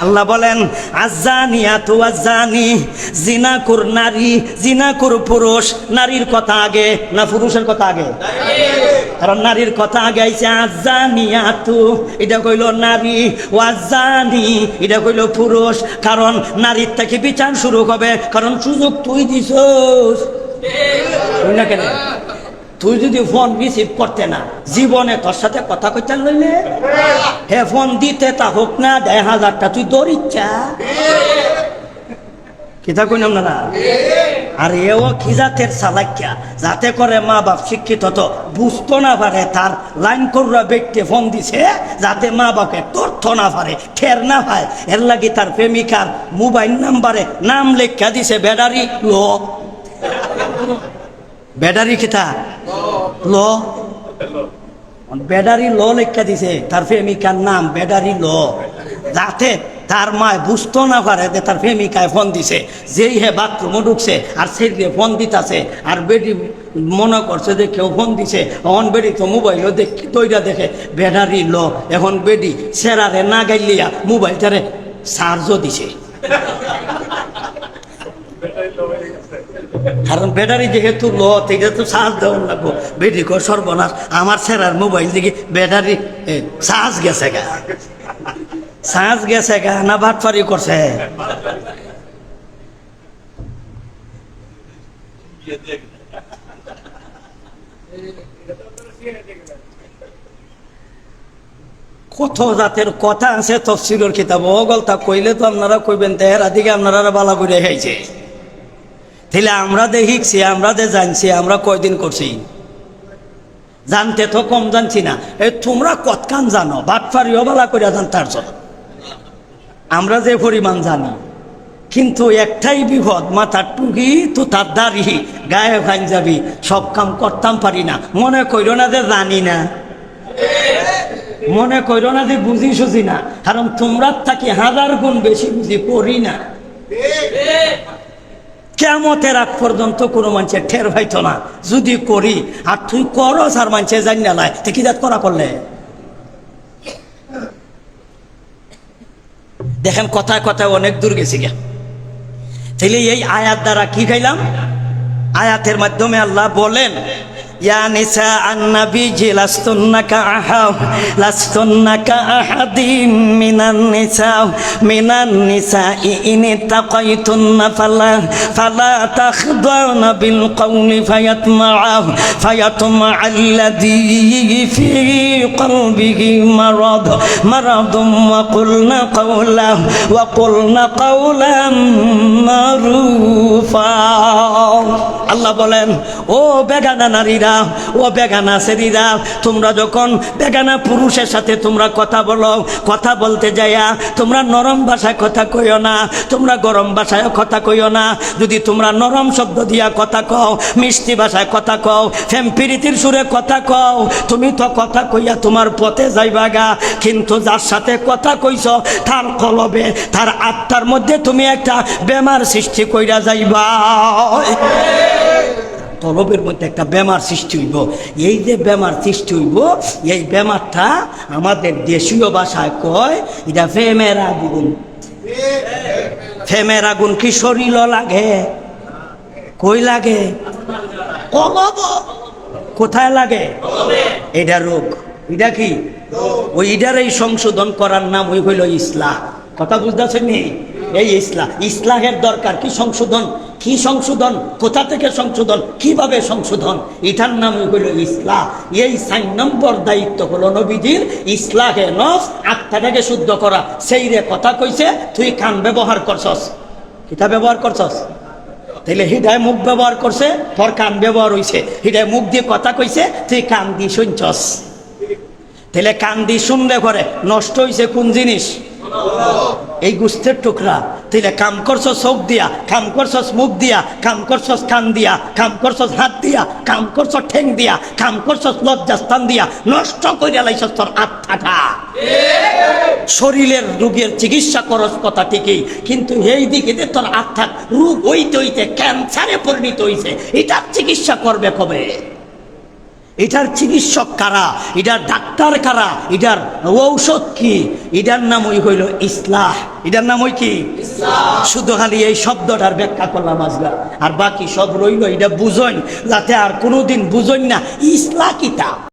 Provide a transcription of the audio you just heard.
আল্লাহ বলেন আযানিয়াতু ওয়াযানি, জিনাকুর নারী, জিনাকুর পুরুষ। নারীর কথা আগে না পুরুষের কথা আগে? কারণ নারীর কথা আগে আইছে। আযানিয়াতু এটা কইল নারী, ওয়াযানি এটা কইল পুরুষ। কারণ নারীর থেকে বিচার শুরু হবে, কারণ সুযোগ তুই দিছস। তুই না কেন? তুই যদি ফোন রিসিভ করতে না, জীবনে তোর সাথে কথা কইতে লইলে হে ফোন দিতে তা হোক না ১০০০টা তুই দৌড়িচ্ছা কিতা কইলাম না? আর এও কি জাতের চালাকিয়া, যাতে করে মা বাপ শিক্ষিত তো বুঝতো না পারে তার লাইন কররা ব্যক্তি ফোন দিছে, যাতে মা বাপকে তথ্য না পারে, ঠের না পায়। এর লাগি তার প্রেমিকার মোবাইল নাম্বারে নাম লেখা দিছে ব্যাটারি লো। ব্যাটারি কিতা লো, ব্যাটারি লো লেখা দিছে তার প্রেমিকার নাম ব্যাটারি লো, যাতে তার মায় বুঝতো না পারে যে তার প্রেমিকায় ফোন দিছে। যেই হে বাথরুমে ঢুকছে আর সেই ফোন দিতেছে, আর বেটি মনে করছে যে কেউ ফোন দিছে, এখন বেটি তো মোবাইলও দেখি তৈরা দেখে ব্যাটারি লো। এখন বেটি সেরারে না গাইলিয়া মোবাইলটারে চার্জও দিছে, কারণ ব্যাটারি যেহেতু লো থেকে তো চার্জ দেওয়া লাগবো। বেটি কর সর্বনাশ, আমার সেরার মোবাইল থেকে ব্যাটারি চার্জ গেছে গা, চার্জ গেছে গা না বাটপারি করছে। কত জাতের কথা আছে তফসিলের কিতাব, ওগলতা কইলে তো আপনারা কইবেন তেহেরা দিকে আপনারা বালা করে খাইছে। তাহলে আমরা দে শিখছি, আমরা দে জানছি, আমরা কয়দিন করছি? জানতে তো কম জানছি না। এই তোমরা কতখান জানো, বাটপারিও বালা করে জানতার জন্য আমরা যে পরিমাণ জানি। কিন্তু একটাই বিপদ, মাথার টুকি তো তার দাড়ি, গায়ে পাঞ্জাবি, সব কাম করতাম পারি না। মনে কইল না যে জানি না, মনে কইল না যে বুঝি সুঝি না, কারণ তোমরা থাকি 1000 গুণ বেশি বুঝি পড়ি না। কিয়ামতের আগ পর্যন্ত কোনো মানুষের ঠের পাইতো না যদি করি। আর তুই করস আর মানুষের জানি না লাই, কি জাত করা করলে? দেখেন কথায় কথায় অনেক দূর গেছি গিয়া। তাহলে এই আয়াত দ্বারা কি খাইলাম? আয়াতের মাধ্যমে আল্লাহ বলেন ইয়া নিসা আন-নবী লাস্তুন্না কাআহাদিম মিনান নিসা ইন তাকাইতুন্না ফালা তাখদানা বিল কওলি ফায়াতমা আল্লাযী ফি কলবিহি মারাদুম ওয়া কুলনা কাওলাম মারুফা। আল্লাহ বলেন ও বেগানা নারীরা, ও বেগানা ছেড়িরা, তোমরা যখন বেগানা পুরুষের সাথে তোমরা কথা বলো, কথা বলতে যাইয়া তোমরা নরম ভাষায় কথা কইও না, তোমরা গরম ভাষায় কথা কইও না। যদি তোমরা নরম শব্দ দিয়া কথা কও, মিষ্টি ভাষায় কথা কও, ফেম প্রীতির সুরে কথা কও, তুমি তো কথা কইয়া তোমার পথে যাইবা গা। কিন্তু যার সাথে কথা কইছ তার কলবে, তার আত্মার মধ্যে তুমি একটা বেমার সৃষ্টি কইরা যাইবা। কলবের মধ্যে একটা বেমার সৃষ্টি হইব। এই যে বেমার সৃষ্টি হইব, এই বেমারটা আমাদের দেশীয় ভাষায় কয় এটা ফেমের আগুন। ফেমের আগুন কি শরীর লাগে? কই লাগে? কলব। কোথায় লাগে? এটা রোগ। এটা কি? ওই ইটার এই সংশোধন করার নাম ওই হইল ইসলাম। কথা বুঝতেছেন? এই ইসলাহের দরকার। কি সংশোধন? কি সংশোধন? কোথা থেকে সংশোধন? কিভাবে সংশোধন? এটার নাম হইল ইসলাহ। এই 4 নম্বর দায়িত্ব হলো নবীজির, ইসলাহে নফস, আত্মাটাকে শুদ্ধ করা। সেই রে কথা কইছে, তুই কান ব্যবহার করছস, কিতা ব্যবহার করছস? তাইলে হৃদয় মুখ ব্যবহার করছে, তোর কান ব্যবহার হইছে। হৃদয় মুখ দিয়ে কথা কইছে, তুই কান দিয়ে শুনছস। তাইলে কান দিয়ে শুনলে করে নষ্ট হইছে কোন জিনিস? এই গোস্তের টুকরা। তাইলে কাম করছস চোখ দিয়া, কাম করছস মুখ দিয়া, কাম করছস কান দিয়া, কাম করছস হাত দিয়া, কাম করছস ঠ্যাং দিয়া, কাম করছস লজ্জাস্থান দিয়া, নষ্ট কইরা লাইছস তোর আত্মাটা। শরীরের রোগের চিকিৎসা করস কথা ঠিকই, কিন্তু এই দিকে তোর আত্মার রোগ হইতে হইতে ক্যান্সারে পরিণত হইছে। এটার চিকিৎসা করবে কবে? এটার চিকিৎসক কারা, এটার ডাক্তার কারা, এটার ঔষধ কি, এটার নাম ওই হইল ইসলাহ। এটার নাম ওই কি ইসলাহ। শুধু খালি এই শব্দটার ব্যাখ্যা করলাম আজকে, আর বাকি সব রইল। এটা বুঝইন যাতে আর কোনোদিন বুঝইন না ইসলাহ কিতা।